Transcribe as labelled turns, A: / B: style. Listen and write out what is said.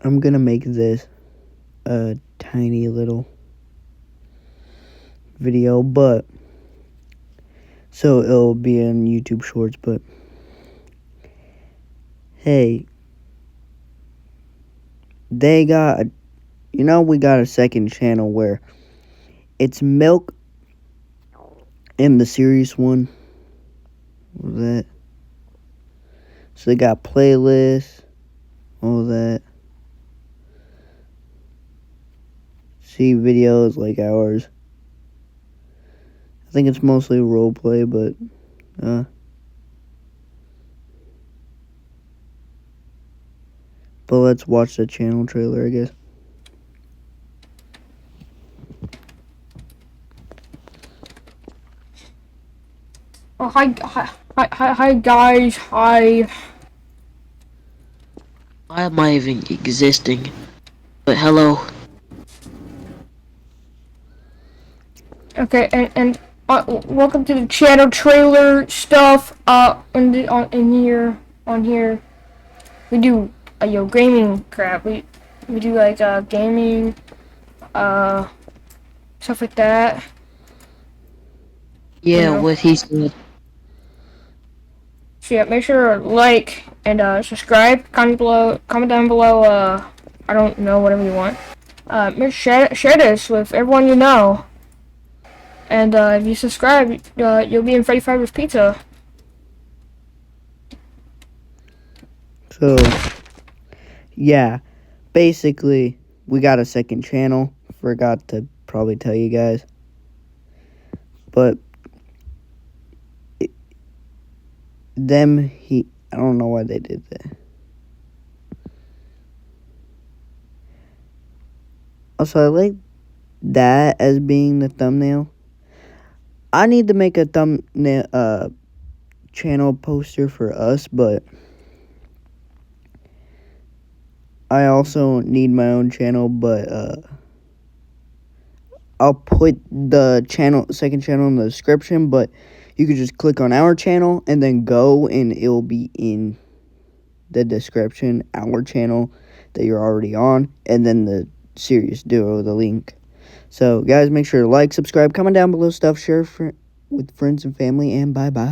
A: I'm gonna make this a tiny little video, but so it'll be in YouTube Shorts, but hey, they got, we got a second channel where it's Milk and the serious one. What was that? So they got playlists, all that. See videos like ours. I think it's mostly roleplay, but let's watch the channel trailer, I guess.
B: Oh, hi, guys. Hi.
C: Why am I even existing? But hello.
B: Okay, and welcome to the channel trailer stuff. On here, we do gaming crap. We do like gaming, stuff like that.
C: Yeah, what he said.
B: So yeah, make sure to like and subscribe. Comment down below. I don't know, whatever you want. Share this with everyone you know. And if you subscribe, you'll be in Freddy Fazbear's Pizza.
A: So, yeah, basically, we got a second channel. Forgot to probably tell you guys. But, I don't know why they did that. Also, I like that as being the thumbnail. I need to make a thumbnail, channel poster for us, but I also need my own channel, but I'll put the second channel in the description, but you can just click on our channel and then go and it'll be in the description, our channel that you're already on, and then the Serious Duo, the link. So guys, make sure to like, subscribe, comment down below stuff, share with friends and family, and bye-bye.